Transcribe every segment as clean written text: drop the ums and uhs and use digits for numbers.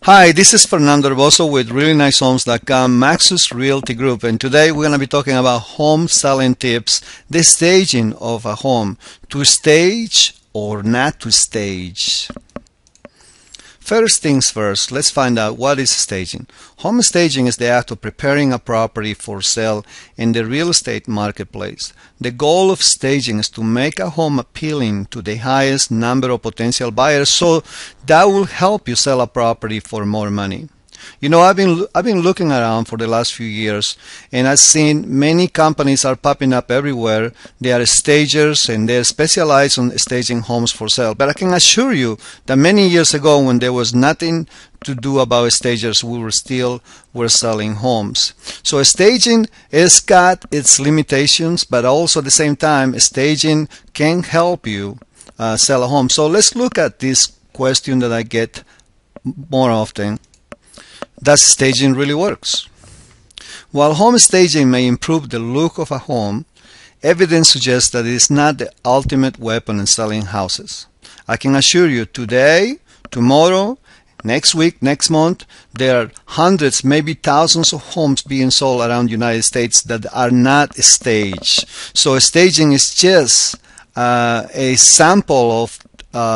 Hi, this is Fernando Herboso with ReallyNiceHomes.com, Maxus Realty Group, and today we're going to be talking about home selling tips, the staging of a home, to stage or not to stage. First things first, let's find out what is staging. Home staging is the act of preparing a property for sale in the real estate marketplace. The goal of staging is to make a home appealing to the highest number of potential buyers, so that will help you sell a property for more money. You know, I've been looking around for the last few years, and I've seen many companies are popping up everywhere. They are stagers and they're specialized on staging homes for sale. But I can assure you that many years ago, when there was nothing to do about stagers, we were selling homes. So staging has got its limitations, but also at the same time, staging can help you sell a home. So let's look at this question that I get more often. Does staging really works? While home staging may improve the look of a home, evidence suggests that it is not the ultimate weapon in selling houses. I can assure you today, tomorrow, next week, next month, there are hundreds, maybe thousands of homes being sold around the United States that are not staged. So staging is just a sample of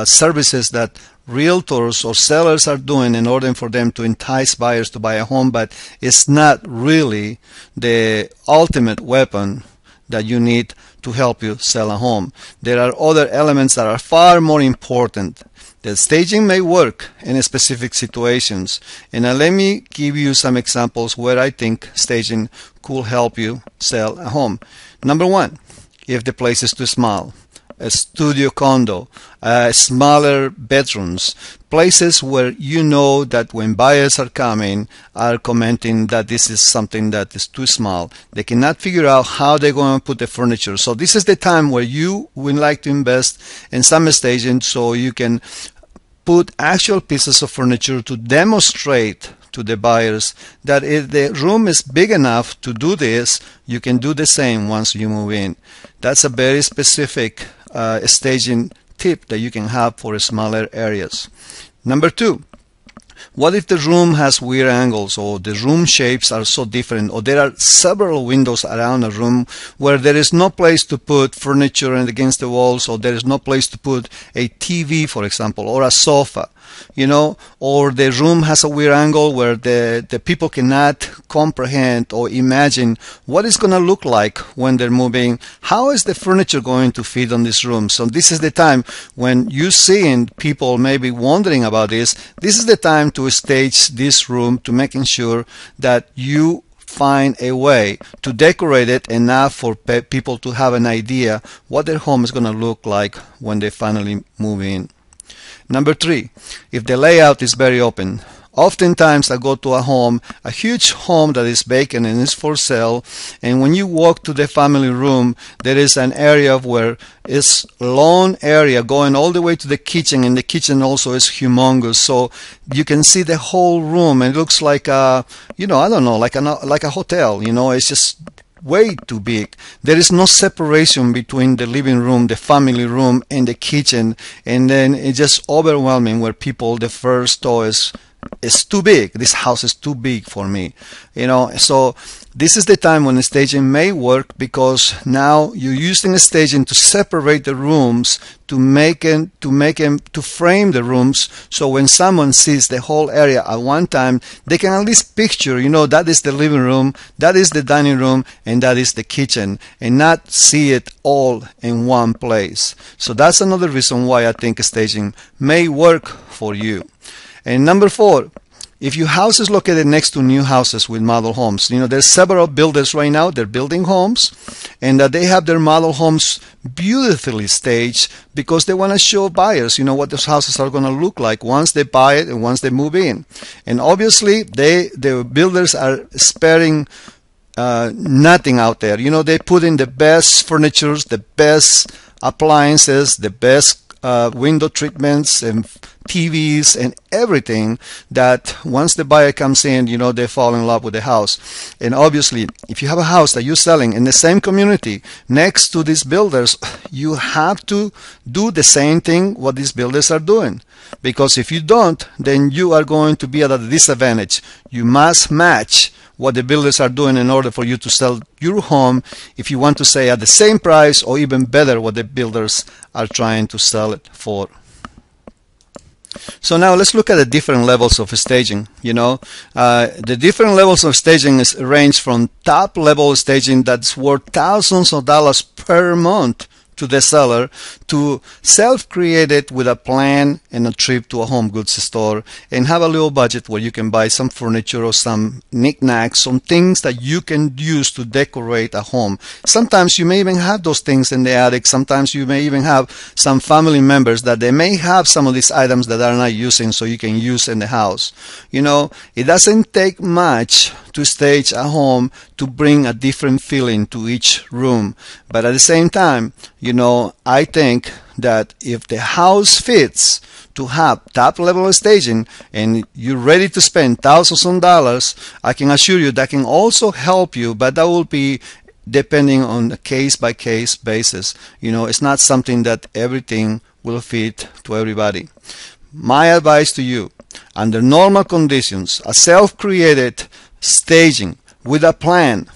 services that realtors or sellers are doing in order for them to entice buyers to buy a home, but it's not really the ultimate weapon that you need to help you sell a home. There are other elements that are far more important. The staging may work in specific situations, and let me give you some examples where I think staging could help you sell a home. Number one, if the place is too small. A studio condo, smaller bedrooms, places where you know that when buyers are coming, are commenting that this is something that is too small. They cannot figure out how they're going to put the furniture. So this is the time where you would like to invest in some staging so you can put actual pieces of furniture to demonstrate to the buyers that if the room is big enough to do this, you can do the same once you move in. That's a very specific staging tip that you can have for smaller areas. Number two, what if the room has weird angles, or the room shapes are so different, or there are several windows around a room where there is no place to put furniture against the walls, or there is no place to put a TV, for example, or a sofa, you know, or the room has a weird angle where the people cannot comprehend or imagine what it's going to look like when they're moving. How is the furniture going to fit on this room? So this is the time when you're seeing people maybe wondering about this. This is the time to stage this room, to making sure that you find a way to decorate it enough for people to have an idea what their home is going to look like when they finally move in. Number three, if the layout is very open. Oftentimes I go to a huge home that is vacant and is for sale, and when you walk to the family room, there is an area where it's lawn area going all the way to the kitchen, and the kitchen also is humongous, so you can see the whole room, and it looks like a, you know, I don't know, like a hotel, you know, it's just way too big. There is no separation between the living room, the family room, and the kitchen, and then it's just overwhelming where people, the first thought is, it's too big. This house is too big for me, you know. So this is the time when the staging may work, because now you're using the staging to separate the rooms, to frame the rooms, so when someone sees the whole area at one time, they can at least picture, you know, that is the living room, that is the dining room, and that is the kitchen, and not see it all in one place. So that's another reason why I think staging may work for you. And number four, if your house is located next to new houses with model homes, you know, there's several builders right now, they're building homes, and they have their model homes beautifully staged because they want to show buyers, you know, what those houses are going to look like once they buy it and once they move in. And obviously, the builders are sparing nothing out there. You know, they put in the best furnitures, the best appliances, the best window treatments and TVs and everything, that once the buyer comes in, they fall in love with the house. And obviously, if you have a house that you're selling in the same community next to these builders, you have to do the same thing what these builders are doing. Because if you don't, then you are going to be at a disadvantage. You must match what the builders are doing in order for you to sell your home, if you want to say at the same price or even better what the builders are trying to sell it for. So now let's look at the different levels of staging. The different levels of staging range from top level staging that's worth thousands of dollars per month to the seller, to self-created with a plan and a trip to a home goods store and have a little budget where you can buy some furniture or some knickknacks, some things that you can use to decorate a home. Sometimes you may even have those things in the attic. Sometimes you may even have some family members that they may have some of these items that are not using, so you can use in the house. It doesn't take much to stage a home to bring a different feeling to each room. But at the same time, I think that if the house fits to have top level staging and you're ready to spend thousands of dollars, I can assure you that can also help you, but that will be depending on a case by case basis. It's not something that everything will fit to everybody. My advice to you, under normal conditions, a self-created staging with a plan,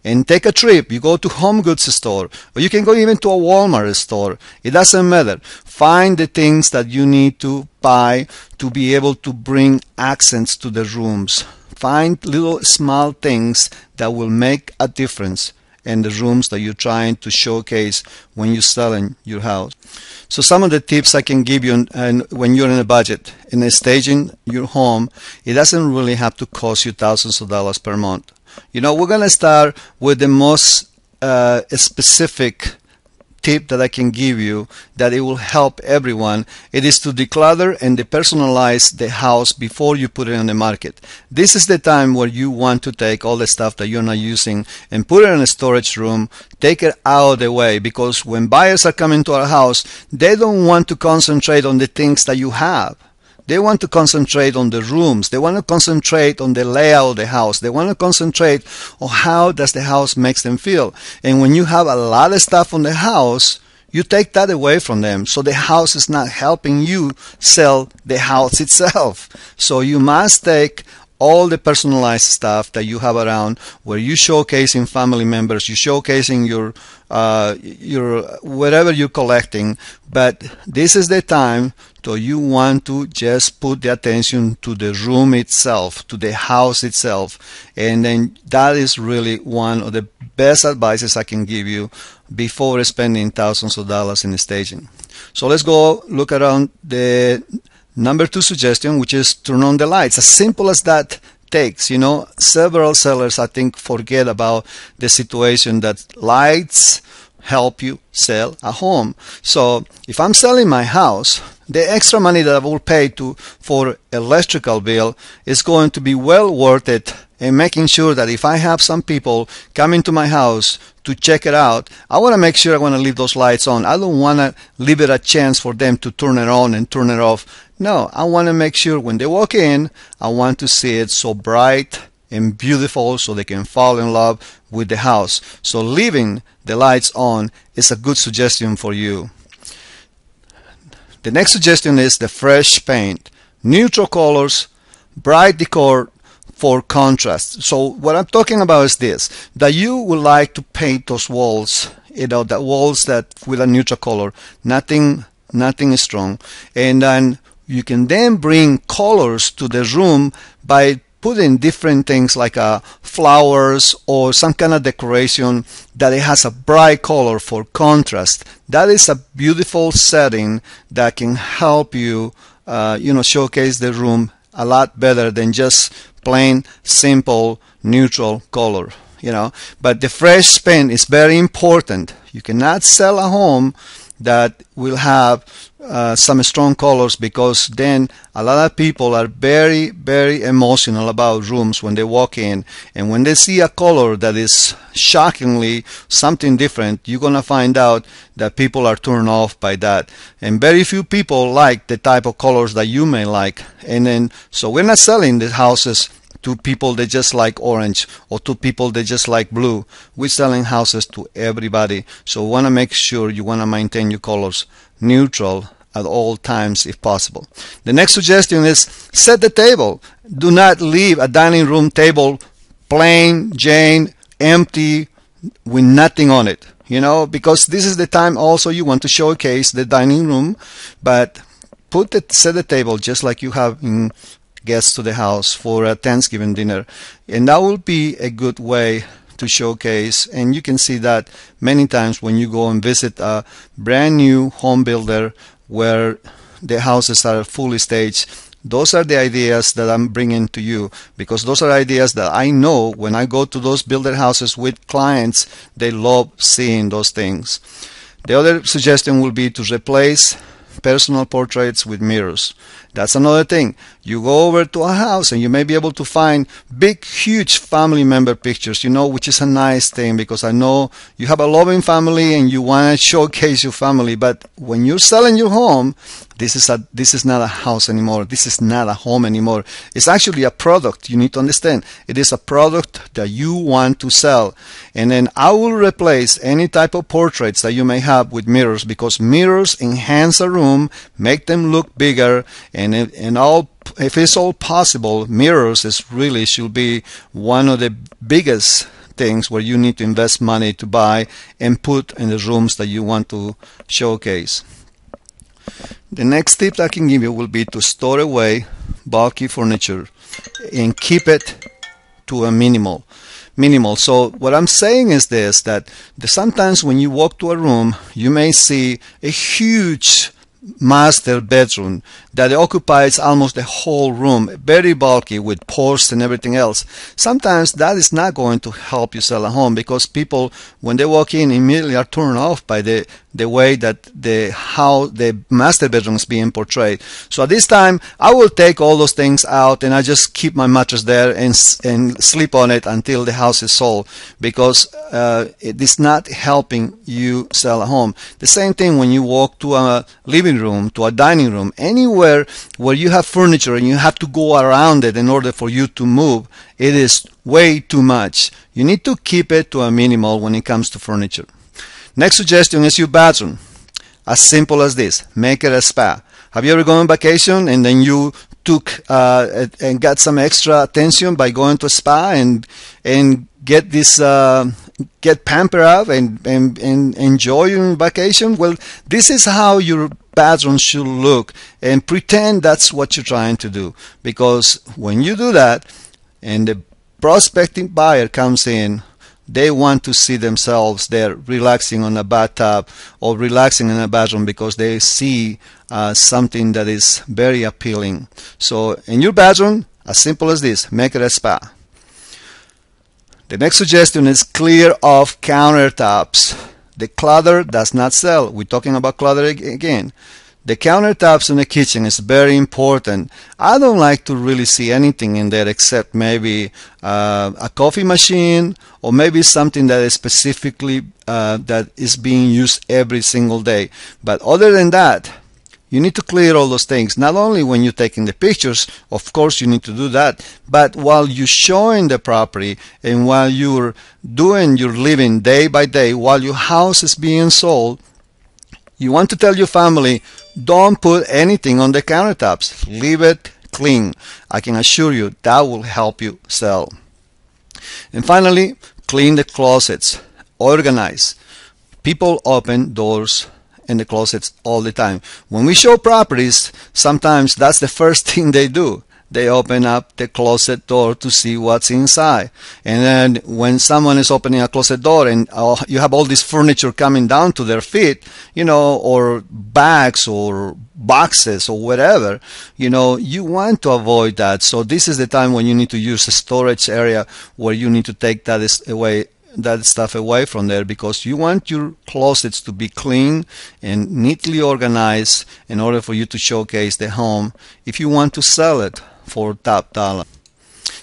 and take a trip. You go to home goods store, or you can go even to a Walmart store. It doesn't matter. Find the things that you need to buy to be able to bring accents to the rooms. Find little small things that will make a difference in the rooms that you're trying to showcase when you're selling your house. So some of the tips I can give you, and when you're in a budget, in staging your home, it doesn't really have to cost you thousands of dollars per month. We're going to start with the most specific tip that I can give you, that it will help everyone. It is to declutter and depersonalize the house before you put it on the market. This is the time where you want to take all the stuff that you're not using and put it in a storage room, take it out of the way, because when buyers are coming to our house, they don't want to concentrate on the things that you have. They want to concentrate on the rooms. They want to concentrate on the layout of the house. They want to concentrate on how does the house makes them feel. And when you have a lot of stuff on the house, you take that away from them. So the house is not helping you sell the house itself. So you must take all the personalized stuff that you have around, where you're showcasing family members, you're showcasing your whatever you're collecting. But this is the time so you want to just put the attention to the room itself, to the house itself. And then that is really one of the best advices I can give you before spending thousands of dollars in staging. So let's go look around the number 2 suggestion, which is turn on the lights. As simple as that takes. Several sellers, I think, forget about the situation that lights help you sell a home. So if I'm selling my house, the extra money that I will pay for electrical bill is going to be well worth it, and making sure that if I have some people coming to my house to check it out, I want to make sure I want to leave those lights on. I don't want to leave it a chance for them to turn it on and turn it off. No, I want to make sure when they walk in, I want to see it so bright and beautiful so they can fall in love with the house. So leaving the lights on is a good suggestion for you. The next suggestion is the fresh paint. Neutral colors, bright decor for contrast. So what I'm talking about is this, that you would like to paint those walls, the walls that with a neutral color, nothing strong. And then you can then bring colors to the room by putting different things like flowers or some kind of decoration that it has a bright color for contrast. That is a beautiful setting that can help you, showcase the room a lot better than just plain, simple, neutral color. But the fresh paint is very important. You cannot sell a home that will have some strong colors, because then a lot of people are very, very emotional about rooms when they walk in, and when they see a color that is shockingly something different, you're gonna find out that people are turned off by that, and very few people like the type of colors that you may like. And then so we're not selling the houses to people that just like orange, or to people that just like blue. We're selling houses to everybody, so we want to make sure you want to maintain your colors neutral at all times if possible. The next suggestion is set the table. Do not leave a dining room table plain Jane, empty, with nothing on it, because this is the time also you want to showcase the dining room, but set the table just like you have in guests to the house for a Thanksgiving dinner, and that will be a good way to showcase. And you can see that many times when you go and visit a brand new home builder where the houses are fully staged. Those are the ideas that I'm bringing to you, because those are ideas that I know when I go to those builder houses with clients, they love seeing those things. The other suggestion will be to replace personal portraits with mirrors. That's another thing. You go over to a house and you may be able to find big, huge family member pictures, which is a nice thing, because I know you have a loving family and you want to showcase your family. But when you're selling your home, this is not a house anymore. This is not a home anymore. It's actually a product. You need to understand. It is a product that you want to sell. And then I will replace any type of portraits that you may have with mirrors, because mirrors enhance a room, make them look bigger, and if it's all possible, mirrors should be one of the biggest things where you need to invest money to buy and put in the rooms that you want to showcase. The next tip I can give you will be to store away bulky furniture and keep it to a minimal. So what I'm saying is this, that sometimes when you walk to a room, you may see a huge master bedroom that occupies almost the whole room, very bulky with ports and everything else. Sometimes that is not going to help you sell a home, because people, when they walk in, immediately are turned off by the way that how the master bedroom is being portrayed. So at this time, I will take all those things out and I just keep my mattress there and sleep on it until the house is sold, because it is not helping you sell a home. The same thing when you walk to a living room, to a dining room, anywhere where you have furniture and you have to go around it in order for you to move, it is way too much. You need to keep it to a minimal when it comes to furniture. Next suggestion is your bathroom. As simple as this. Make it a spa. Have you ever gone on vacation and then you took and got some extra attention by going to a spa and get this get pampered up and enjoy your vacation? Well, this is how your bathroom should look, and pretend that's what you're trying to do, because when you do that and the prospecting buyer comes in, they want to see themselves there relaxing on a bathtub or relaxing in a bathroom, because they see something that is very appealing. So in your bathroom, as simple as this, make it a spa. The next suggestion is clear off countertops. The clutter does not sell. We're talking about clutter again. The countertops in the kitchen is very important. I don't like to really see anything in there except maybe a coffee machine, or maybe something that is specifically that is being used every single day. But other than that, you need to clear all those things. Not only when you're taking the pictures, of course you need to do that, but while you're showing the property and while you're doing your living day by day, while your house is being sold, you want to tell your family, don't put anything on the countertops. Leave it clean. I can assure you that will help you sell. And finally, clean the closets. Organize. People open doors in the closets all the time. When we show properties, sometimes that's the first thing they do. They open up the closet door to see what's inside. And then when someone is opening a closet door and you have all this furniture coming down to their feet, or bags or boxes or whatever, you want to avoid that. So this is the time when you need to use a storage area where you need to take that away that stuff away from there, because you want your closets to be clean and neatly organized in order for you to showcase the home if you want to sell it for top dollar.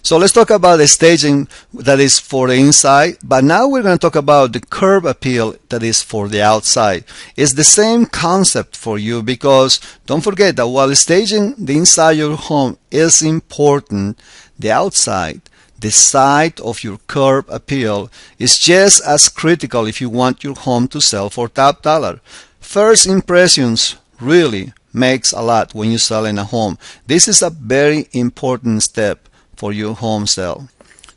So let's talk about the staging that is for the inside, but now we're going to talk about the curb appeal that is for the outside. It's the same concept for you, because don't forget that while staging the inside your home is important, the outside, the side of your curb appeal, is just as critical if you want your home to sell for top dollar. First impressions really makes a lot when you're selling a home. This is a very important step for your home sale.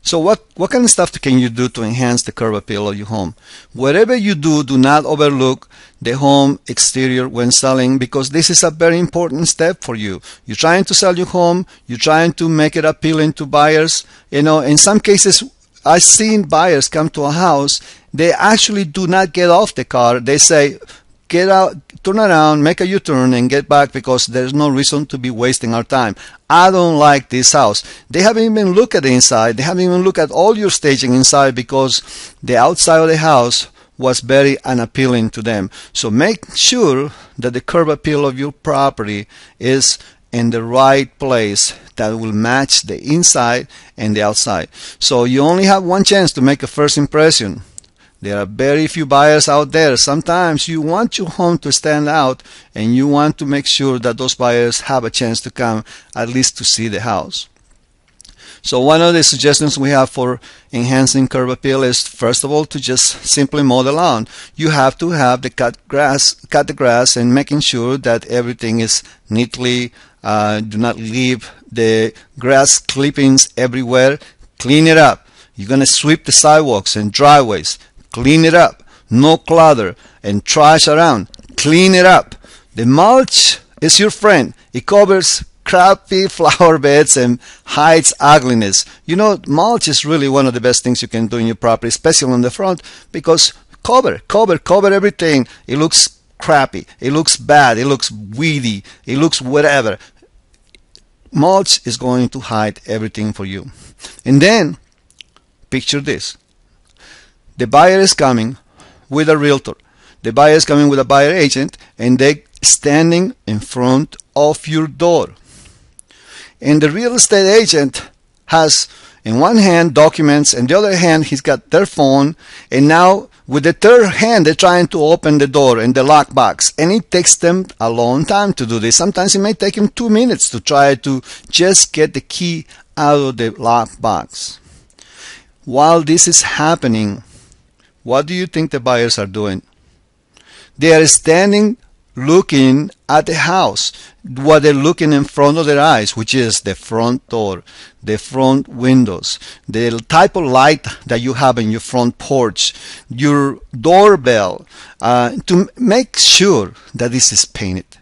So what kind of stuff can you do to enhance the curb appeal of your home? Whatever you do, do not overlook the home exterior when selling, because this is a very important step for you. You're trying to sell your home, you're trying to make it appealing to buyers. You know, in some cases, I've seen buyers come to a house, they actually do not get off the car. They say, get out, turn around, make a U-turn and get back, because there's no reason to be wasting our time. I don't like this house. They haven't even looked at the inside. They haven't even looked at all your staging inside, because the outside of the house was very unappealing to them. So make sure that the curb appeal of your property is in the right place that will match the inside and the outside. So you only have one chance to make a first impression. There are very few buyers out there. Sometimes you want your home to stand out, and you want to make sure that those buyers have a chance to come at least to see the house. So one of the suggestions we have for enhancing curb appeal is, first of all, to just simply mow the lawn. You have to have the cut the grass, and making sure that everything is neatly, do not leave the grass clippings everywhere. Clean it up. You're going to sweep the sidewalks and driveways. Clean it up. No clutter and trash around. Clean it up. The mulch is your friend. It covers crappy flower beds and hides ugliness. You know, mulch is really one of the best things you can do in your property, especially on the front, because cover everything. It looks crappy. It looks bad. It looks weedy. It looks whatever. Mulch is going to hide everything for you. And then, picture this. The buyer is coming with a realtor. The buyer is coming with a buyer agent, and they're standing in front of your door. And the real estate agent has in one hand documents, and the other hand he's got their phone, and now with the third hand they're trying to open the door and the lockbox, and it takes them a long time to do this. Sometimes it may take them 2 minutes to try to just get the key out of the lockbox. While this is happening, what do you think the buyers are doing? They are standing looking at the house. What they're looking in front of their eyes, which is the front door, the front windows, the type of light that you have in your front porch, your doorbell, to make sure that this is painted.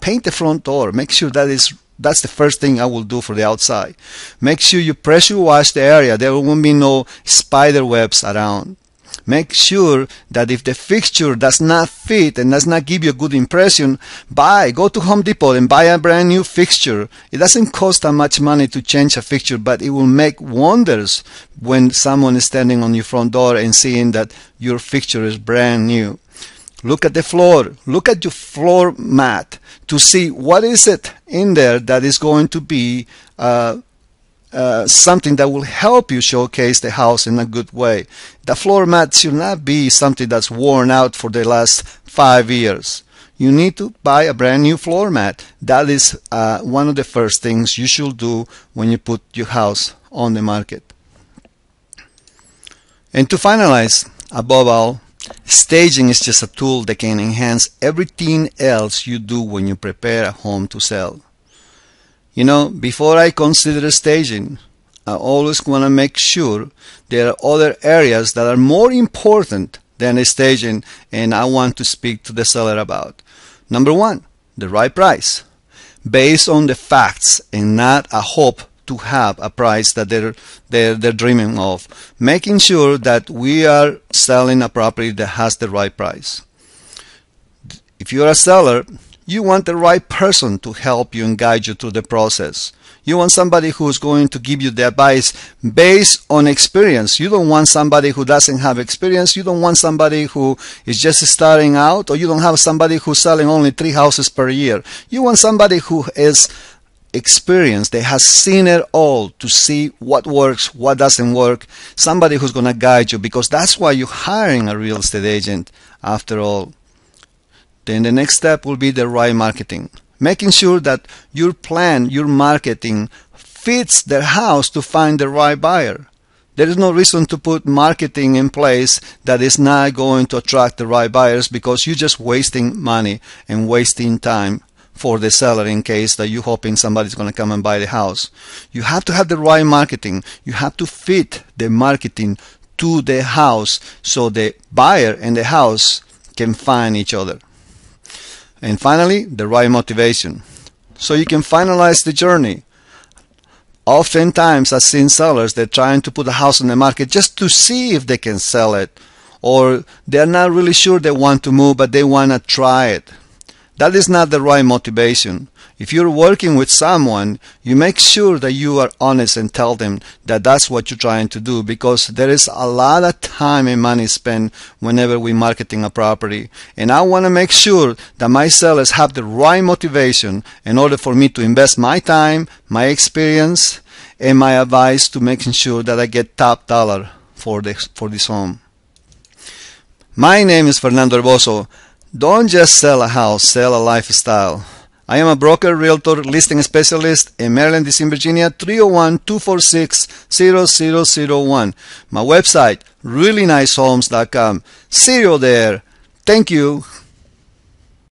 Paint the front door. Make sure that's the first thing I will do for the outside. Make sure you pressure wash the area. There won't be no spider webs around. Make sure that if the fixture does not fit and does not give you a good impression, go to Home Depot and buy a brand new fixture. It doesn't cost that much money to change a fixture, but it will make wonders when someone is standing on your front door and seeing that your fixture is brand new. Look at the floor. Look at your floor mat to see what is it in there that is going to be something that will help you showcase the house in a good way. The floor mat should not be something that's worn out for the last 5 years. You need to buy a brand new floor mat. That is one of the first things you should do when you put your house on the market. And to finalize, above all, staging is just a tool that can enhance everything else you do when you prepare a home to sell. You know, before I consider staging, I always want to make sure there are other areas that are more important than staging, and I want to speak to the seller about. Number one, the right price, based on the facts and not a hope to have a price that they're dreaming of. Making sure that we are selling a property that has the right price. If you're a seller, You want the right person to help you and guide you through the process. You want somebody who's going to give you the advice based on experience. You don't want somebody who doesn't have experience. You don't want somebody who is just starting out, or you don't have somebody who's selling only 3 houses per year. You want somebody who is experienced, they has seen it all to see what works, what doesn't work. Somebody who's going to guide you, because that's why you're hiring a real estate agent after all. Then the next step will be the right marketing. Making sure that your plan, your marketing fits their house to find the right buyer. There is no reason to put marketing in place that is not going to attract the right buyers, because you're just wasting money and wasting time for the seller in case that you're hoping somebody's going to come and buy the house. You have to have the right marketing. You have to fit the marketing to the house so the buyer and the house can find each other. And finally, the right motivation, so you can finalize the journey. Oftentimes, I've seen sellers, they're trying to put a house on the market just to see if they can sell it, or they're not really sure they want to move, but they want to try it. That is not the right motivation. If you're working with someone, you make sure that you are honest and tell them that that's what you're trying to do, because there is a lot of time and money spent whenever we're marketing a property. And I want to make sure that my sellers have the right motivation in order for me to invest my time, my experience, and my advice to making sure that I get top dollar for this home. My name is Fernando Herboso. Don't just sell a house, sell a lifestyle. I am a broker, realtor, listing specialist in Maryland, DC, Virginia, 301-246-0001. My website, reallynicehomes.com. See you there. Thank you.